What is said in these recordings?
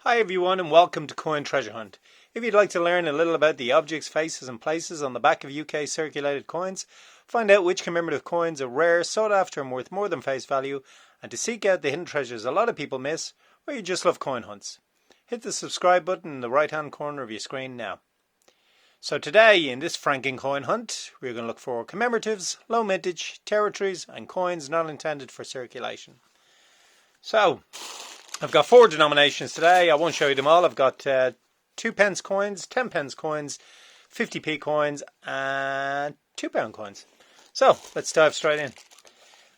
Hi everyone and welcome to Coin Treasure Hunt. If you'd like to learn a little about the objects, faces and places on the back of UK circulated coins, find out which commemorative coins are rare, sought after and worth more than face value, and to seek out the hidden treasures a lot of people miss, or you just love coin hunts, hit the subscribe button in the right hand corner of your screen now. So today in this Frankencoin hunt we're going to look for commemoratives, low mintage, territories and coins not intended for circulation. So I've got 4 denominations today. I won't show you them all. I've got 2 pence coins, 10 pence coins, 50p coins and £2 coins. So let's dive straight in.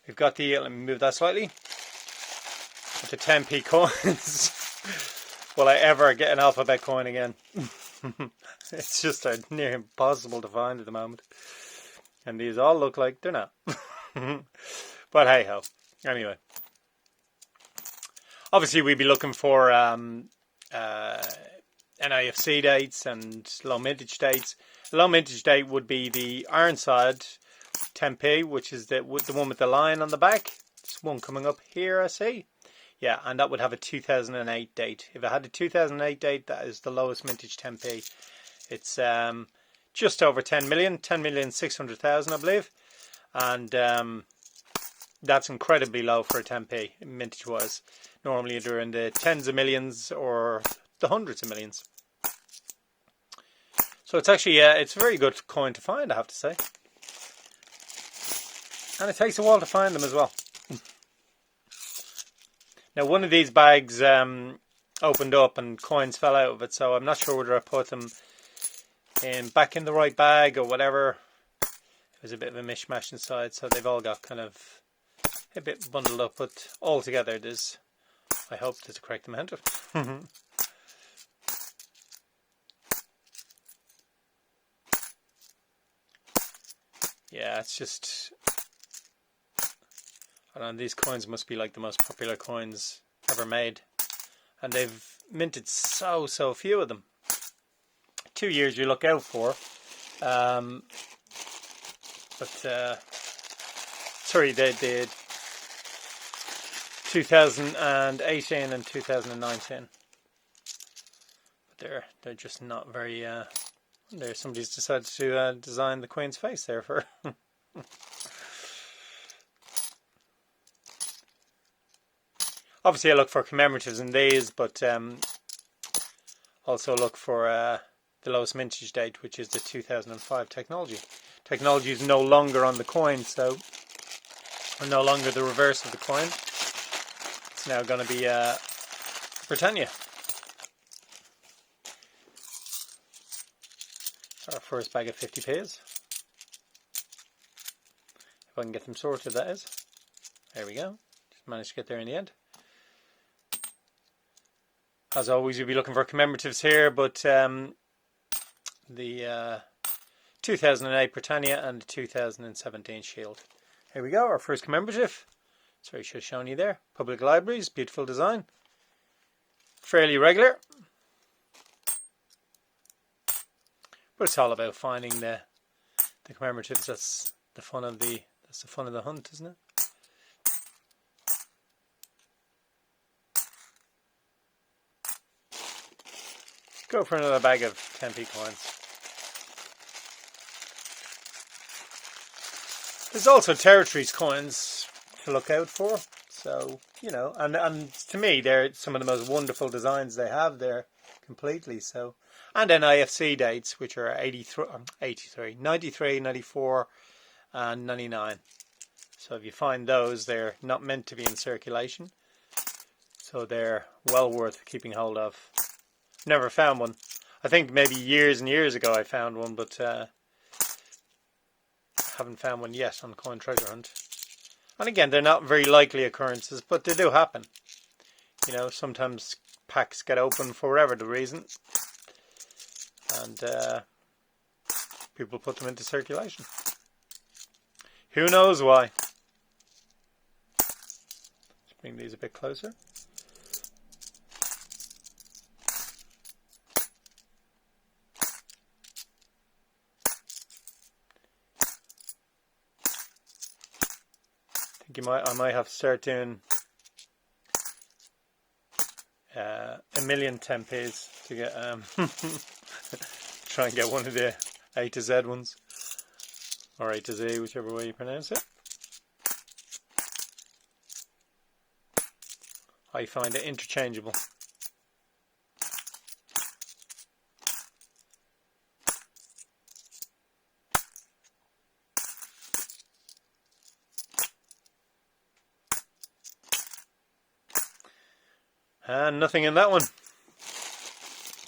We've got the, let me move that slightly, the 10p coins. Will I ever get an alphabet coin again? It's just near impossible to find at the moment. And these all look like they're not. But hey ho. Anyway. Obviously, we'd be looking for NIFC dates and low mintage dates. The low mintage date would be the Ironside 10p, which is the one with the lion on the back. There's one coming up here, I see. Yeah, and that would have a 2008 date. If it had a 2008 date, that is the lowest mintage 10p. It's just over 10 million, 10,600,000, I believe. And that's incredibly low for a 10p, mintage-wise. Normally they're in the tens of millions or the hundreds of millions. So it's actually, it's a very good coin to find, I have to say. And it takes a while to find them as well. Now one of these bags opened up and coins fell out of it, so I'm not sure whether I put them back in the right bag or whatever. It was a bit of a mishmash inside, so they've all got kind of a bit bundled up, but all together there's, I hope there's a correct amount of it. Yeah, it's just, I don't know, these coins must be like the most popular coins ever made. And they've minted so few of them. 2 years you look out for. Sorry, they did 2018 and 2019. But they're just not very, there somebody's decided to design the Queen's face there for Obviously I look for commemoratives in these, but also look for the lowest mintage date, which is the 2005 technology. Technology is no longer on the coin, so no longer the reverse of the coin. It's now going to be Britannia. Our first bag of 50p's. If I can get them sorted, that is. There we go. Just managed to get there in the end. As always, you'll be looking for commemoratives here, but the 2008 Britannia and the 2017 Shield. Here we go, our first commemorative. Sorry, I should have shown you there. Public Libraries, beautiful design. Fairly regular. But it's all about finding the commemoratives. That's the fun of the hunt, isn't it? Go for another bag of 10p coins. There's also territories coins to look out for. So, you know, and to me, they're some of the most wonderful designs they have there completely. So, and NIFC dates, which are 93, 94 and 99. So if you find those, they're not meant to be in circulation. So they're well worth keeping hold of. Never found one. I think maybe years and years ago I found one, but haven't found one yet on Coin Treasure Hunt. And again, they're not very likely occurrences, but they do happen. You know, sometimes packs get open for whatever the reason, and people put them into circulation. Who knows why? Let's bring these a bit closer. I might have to start doing a million 10p's to get try and get one of the A to Z ones, or A to Z, whichever way you pronounce it. I find it interchangeable. And nothing in that one.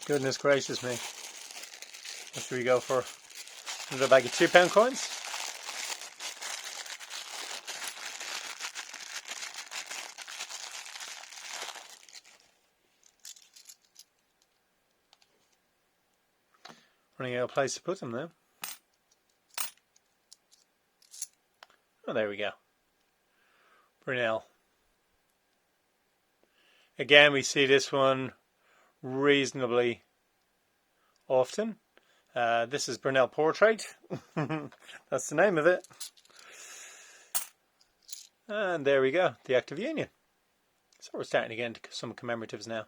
Goodness gracious me. What should we go for? Another bag of £2 coins? Running out of place to put them now. Oh, there we go. Brunel. Again, we see this one reasonably often. This is Brunel Portrait. That's the name of it. And there we go, the Act of Union. So we're starting again to some commemoratives now.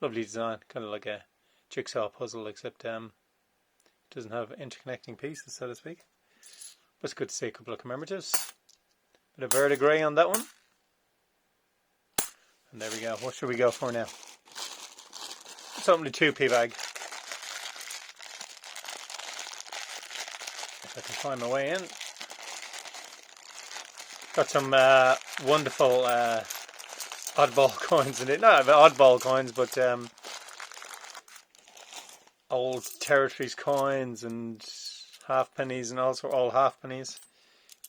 Lovely design, kind of like a jigsaw puzzle, except it doesn't have interconnecting pieces, so to speak. But it's good to see a couple of commemoratives. Bit of verdigris on that one. And there we go. What should we go for now? Let's open the 2p bag. If I can find my way in. Got some wonderful oddball coins in it. Not oddball coins, but old territories coins and halfpennies, and also all halfpennies.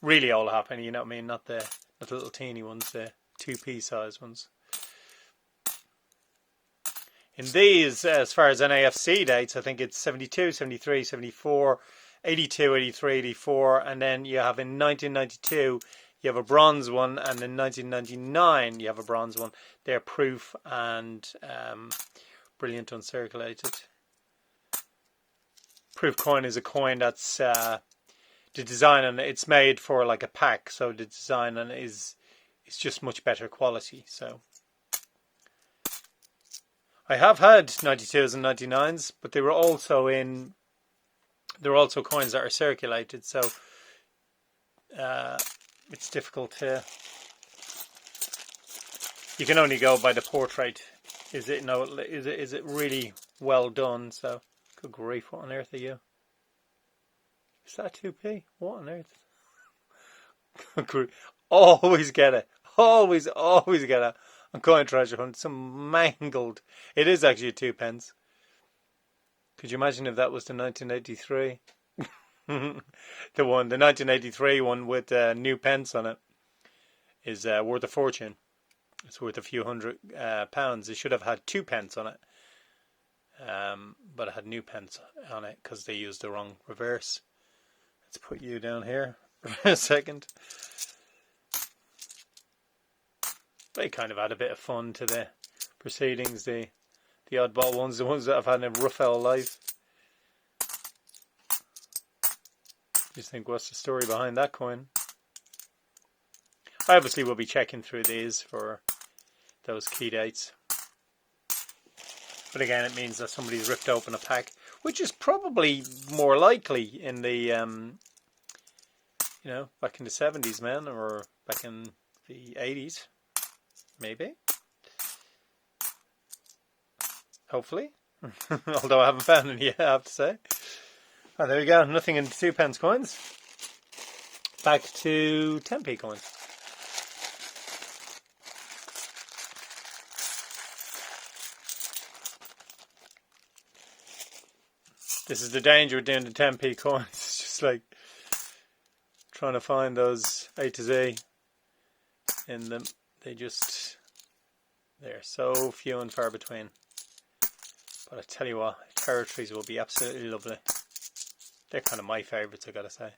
Really old halfpenny, you know what I mean? Not the little teeny ones, the 2p size ones. In these, as far as NAFC dates, I think it's 72, 73, 74, 82, 83, 84, and then you have in 1992, you have a bronze one, and in 1999, you have a bronze one. They're proof and brilliant uncirculated. Proof coin is a coin that's the design on it, it's made for like a pack, so the design on it is just much better quality. So I have had 92s and 99s, but they were also coins that are circulated, so it's difficult to. You can only go by the portrait. Is it really well done? So good grief, what on earth are you? Is that 2p? What on earth? Always get it. Always get it. On Coin Treasure Hunt, some mangled. It is actually 2 pence. Could you imagine if that was the 1983? The 1983 one with new pence on it is worth a fortune. It's worth a few hundred pounds. It should have had 2 pence on it, but it had new pence on it because they used the wrong reverse. Let's put you down here for a second. They kind of add a bit of fun to the proceedings, the oddball ones, the ones that have had a rough old life. Just think, what's the story behind that coin? I obviously will be checking through these for those key dates. But again, it means that somebody's ripped open a pack, which is probably more likely in the, back in the 70s, man, or back in the 80s. Maybe. Hopefully. Although I haven't found any yet, I have to say. Oh, there we go. Nothing in 2 pence coins. Back to 10p coins. This is the danger of doing the 10p coins. It's just like trying to find those A to Z in them. They're so few and far between. But I tell you what, territories will be absolutely lovely. They're kind of my favourites, I gotta say.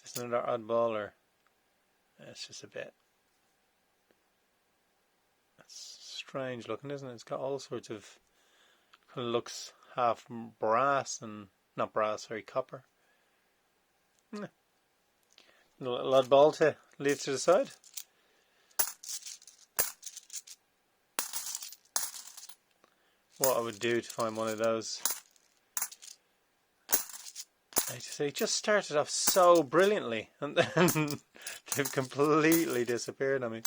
It's another oddball, or it's just a bit. It's strange looking, isn't it? It's got all sorts of, kind of looks half brass and not brass, sorry, copper. A little oddball to leave to the side. what I would do to find one of those. They just started off so brilliantly, and then they've completely disappeared on me.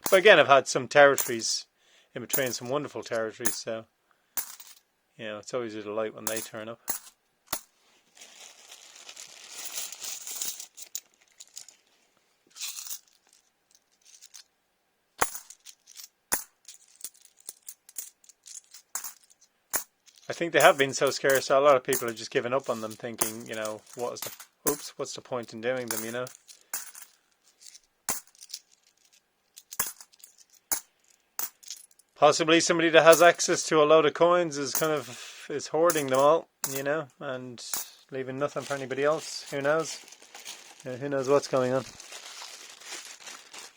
But again, I've had some territories in between, some wonderful territories, so it's always a delight when they turn up. I think they have been so scarce, so a lot of people have just given up on them, thinking, what's the point in doing them, Possibly somebody that has access to a load of coins is hoarding them all, and leaving nothing for anybody else. Who knows? Who knows what's going on?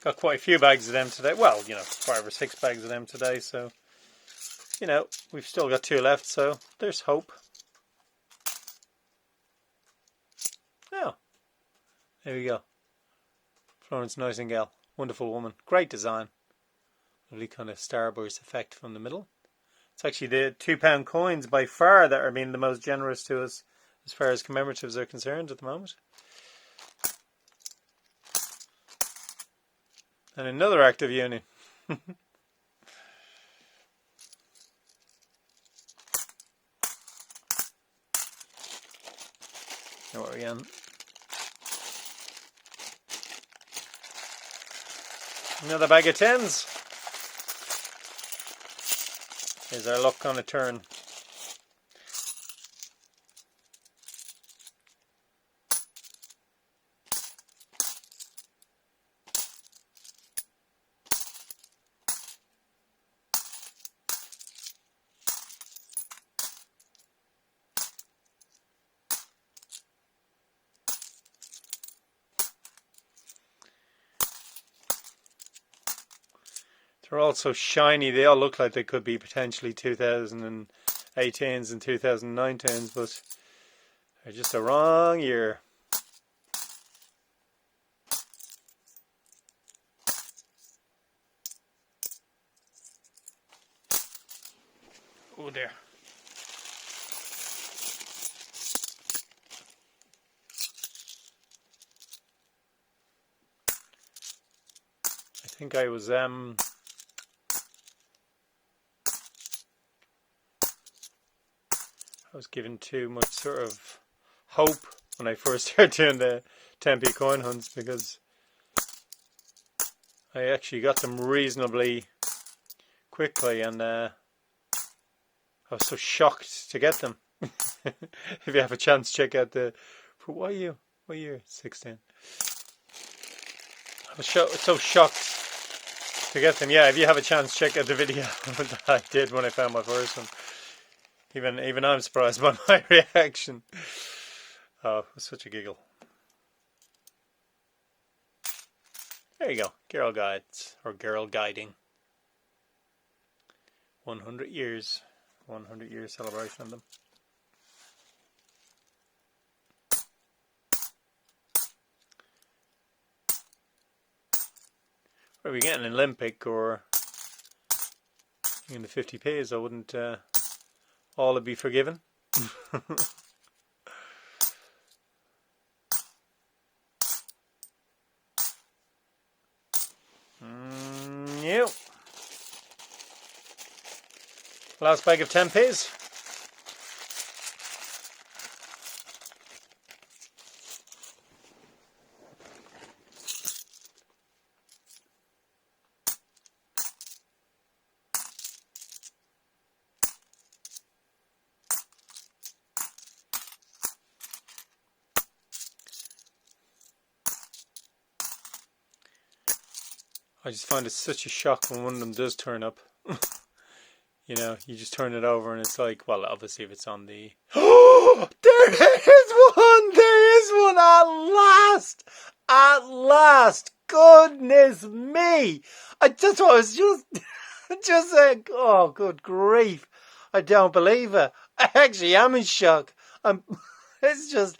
Got quite a few bags of them today. Well, 5 or 6 bags of them today, so we've still got 2 left, so there's hope. Oh, there we go. Florence Nightingale, wonderful woman, great design. Lovely kind of starburst effect from the middle. It's actually the £2 coins by far that are being the most generous to us as far as commemoratives are concerned at the moment. And another act of union. Now what are we on? Another bag of 10s. Is our luck on a turn? They're all so shiny, they all look like they could be potentially 2018s and 2019s, but they're just the wrong year. Oh dear. I think I was given too much sort of hope when I first started doing the 10p coin hunts, because I actually got them reasonably quickly, and I was so shocked to get them. If you have a chance, check out what year? 16. I was so shocked to get them. Yeah, if you have a chance, check out the video that I did when I found my first one. Even I'm surprised by my reaction. Oh, it was such a giggle. There you go. Girl Guides, or Girl Guiding. 100 years. 100 year celebration of them. Are we getting an Olympic or in the 50p's? I wouldn't all be forgiven. Yep. Last bag of 10p's. I just find it such a shock when one of them does turn up. You just turn it over and it's like, well, obviously if it's on the... Oh, there is one! There is one! At last! At last! Goodness me! That's what I was just saying. Oh, good grief. I don't believe it. I actually am in shock. It's just...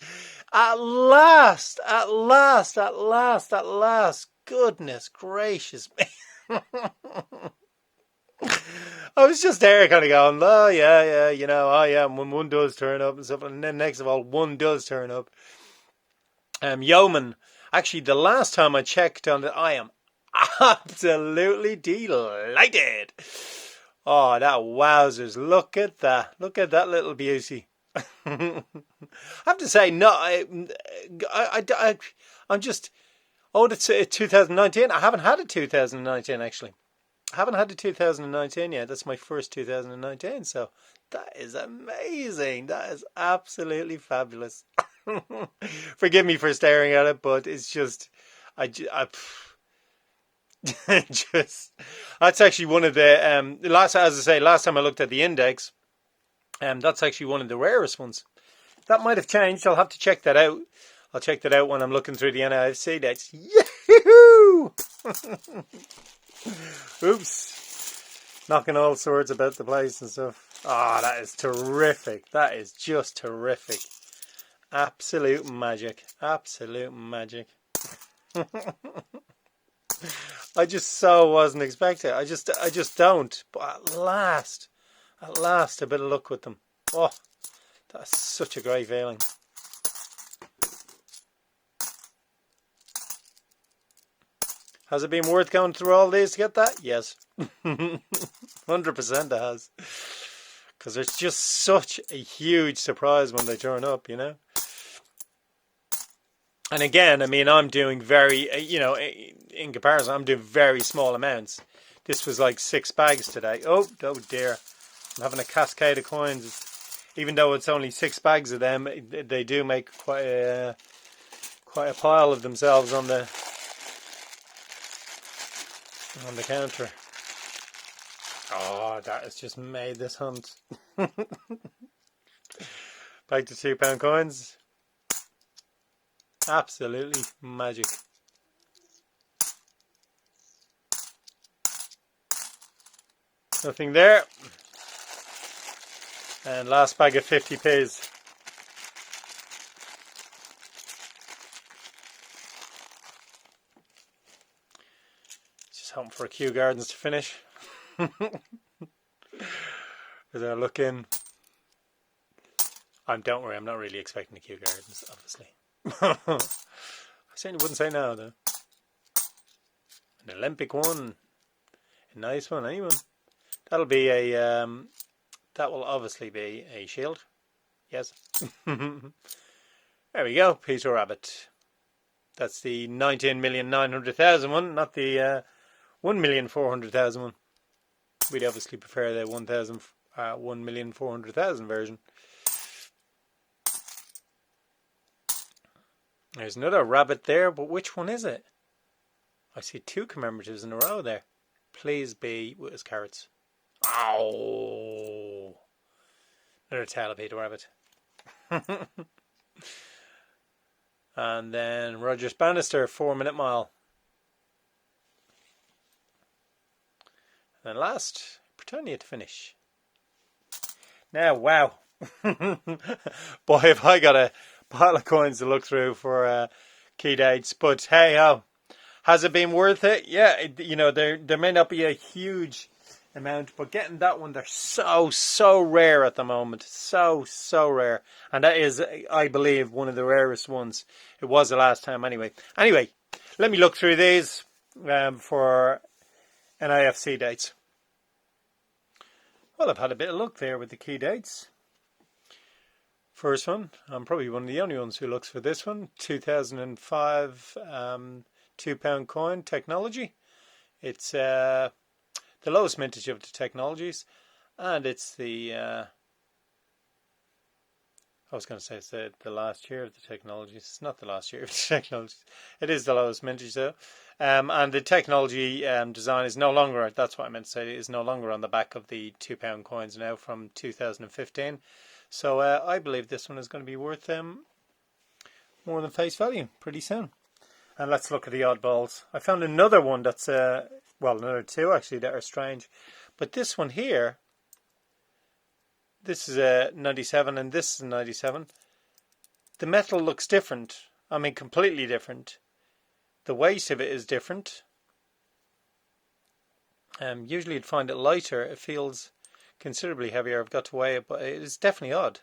At last! At last! At last! At last! Goodness gracious me. I was just there kind of going, oh yeah, yeah, you know, oh yeah, when one does turn up and stuff, and then next of all, one does turn up. Yeoman, actually, the last time I checked on it, I am absolutely delighted. Oh, that wowzers! Look at that little beauty. I have to say, no, I'm just. Oh, it's 2019. I haven't had a 2019 actually. I haven't had a 2019 yet. That's my first 2019. So that is amazing. That is absolutely fabulous. Forgive me for staring at it, but it's just, I just, that's actually one of the, last, as I say, last time I looked at the index, that's actually one of the rarest ones. That might have changed. I'll have to check that out. I'll check that out when I'm looking through the NIFC. That's yahoo! Oops. Knocking all sorts about the place and stuff. Ah, oh, that is terrific. That is just terrific. Absolute magic. Absolute magic. I just so wasn't expecting it. I just don't. But at last, a bit of luck with them. Oh, that's such a great feeling. Has it been worth going through all these to get that? Yes. 100% it has. Because it's just such a huge surprise when they turn up, you know. And again, I mean, I'm doing very, you know, in comparison, I'm doing very small amounts. This was like 6 bags today. Oh dear. I'm having a cascade of coins. Even though it's only 6 bags of them, they do make quite a pile of themselves on the counter. Oh, that has just made this hunt. Back to £2 coins. Absolutely magic. Nothing there. And last bag of 50p's. Just hoping for a Kew Gardens to finish. As I look in. Don't worry, I'm not really expecting the Kew Gardens, obviously. I certainly wouldn't say no, though. An Olympic one. A nice one, anyone. That'll be a... that will obviously be a shield. Yes. There we go, Peter Rabbit. That's the 19,900,000 one, not the 1,400,000 one. We'd obviously prefer the 1,400,000 version. There's another rabbit there, but which one is it? I see 2 commemoratives in a row there. Please be with his carrots. Ow! Another tail of Peter Rabbit. And then Rogers Bannister, 4-minute mile. And then last, Britannia to finish. Now, wow. Boy, have I got a pile of coins to look through for key dates. But hey, ho. Has it been worth it? Yeah, you know, there may not be a huge amount, but getting that one, they're so rare at the moment. So rare. And that is, I believe, one of the rarest ones. It was the last time anyway. Anyway, let me look through these for NIFC dates. Well, I've had a bit of luck there with the key dates. First one, I'm probably one of the only ones who looks for this one. 2005 £2 coin technology. It's the lowest mintage of the technologies, and it's the I was going to say it's the last year of the technologies. It's not the last year of the technologies. It is the lowest mintage though. And the technology design is no longer, that's what I meant to say, is no longer on the back of the £2 coins now from 2015. So I believe this one is going to be worth more than face value pretty soon. And let's look at the oddballs. I found another one that's, well, another 2 actually that are strange. But this one here, this is a 97 and this is a 97. The metal looks different. I mean, completely different. The weight of it is different. Usually you'd find it lighter. It feels considerably heavier. I've got to weigh it, but it is definitely odd.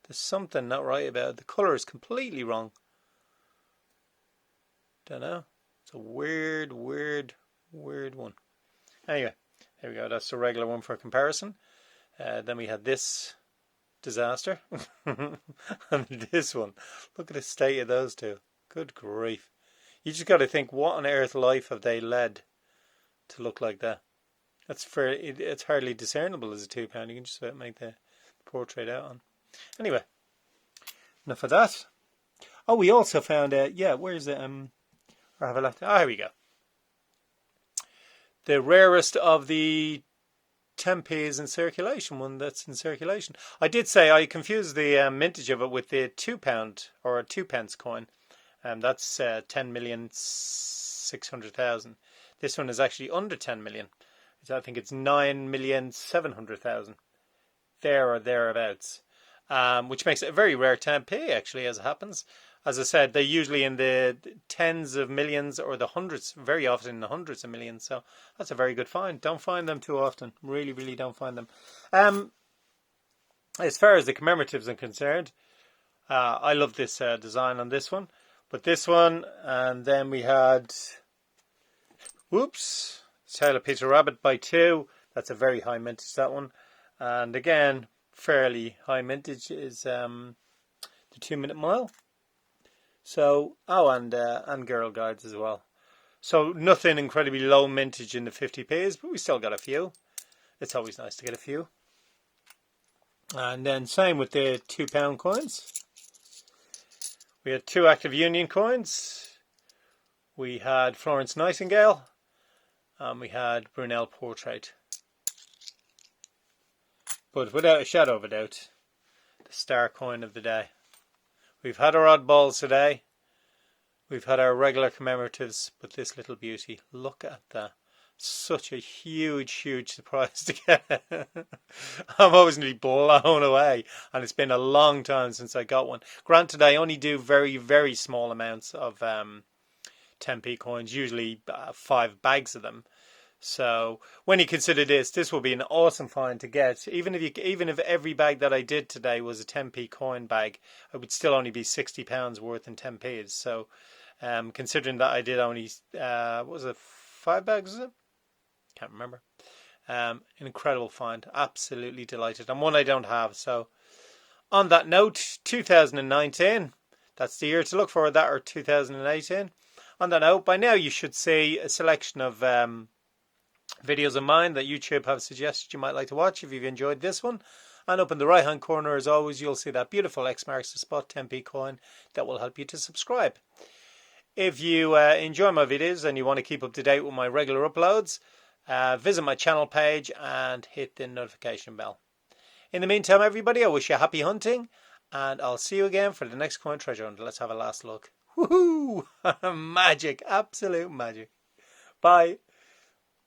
There's something not right about it. The colour is completely wrong. Don't know. It's a weird one. Anyway, there we go. That's the regular one for comparison. Then we had this disaster. And this one. Look at the state of those two. Good grief. You just got to think, what on earth life have they led to look like that? That's fair. It's hardly discernible as a £2. You can just about make the portrait out on. Anyway, enough of that. Oh, we also found where's it? Or have I left it? Oh, here we go. The rarest of the 10p's in circulation, one that's in circulation. I did say I confused the mintage of it with the £2 or a 2p coin. That's 10,600,000. This one is actually under 10 million. I think it's 9,700,000. There or thereabouts. Which makes it a very rare 10p actually, as it happens. As I said, they're usually in the tens of millions or the hundreds, very often in the hundreds of millions. So that's a very good find. Don't find them too often. Really don't find them. As far as the commemoratives are concerned, I love this design on this one. But this one, and then we had, Tail of Peter Rabbit by 2. That's a very high mintage, that one. And again, fairly high mintage is the 2 Minute Mile. So, and Girl Guides as well. So nothing incredibly low mintage in the 50p's, but we still got a few. It's always nice to get a few. And then same with the £2 coins. We had 2 Active Union coins. We had Florence Nightingale. And we had Brunel Portrait. But without a shadow of a doubt, the star coin of the day. We've had our oddballs today. We've had our regular commemoratives, but this little beauty, look at that. Such a huge surprise to get. I'm always nearly blown away, and it's been a long time since I got one. Granted, I only do very small amounts of 10p coins, usually 5 bags of them. So when you consider this will be an awesome find to get. Even if every bag that I did today was a 10p coin bag, it would still only be £60 worth in 10p's. So considering that I did only, 5 bags, was it? Can't remember. An incredible find. Absolutely delighted. And one I don't have. So on that note, 2019, that's the year to look for, that or 2018. On that note, by now you should see a selection of videos of mine that YouTube have suggested you might like to watch if you've enjoyed this one. And up in the right hand corner, as always, you'll see that beautiful X marks the spot 10p coin that will help you to subscribe. If you enjoy my videos and you want to keep up to date with my regular uploads, visit my channel page and hit the notification bell. In the meantime, everybody, I wish you happy hunting, and I'll see you again for the next coin treasure hunt. Let's have a last look. Woohoo! Magic, absolute magic. Bye.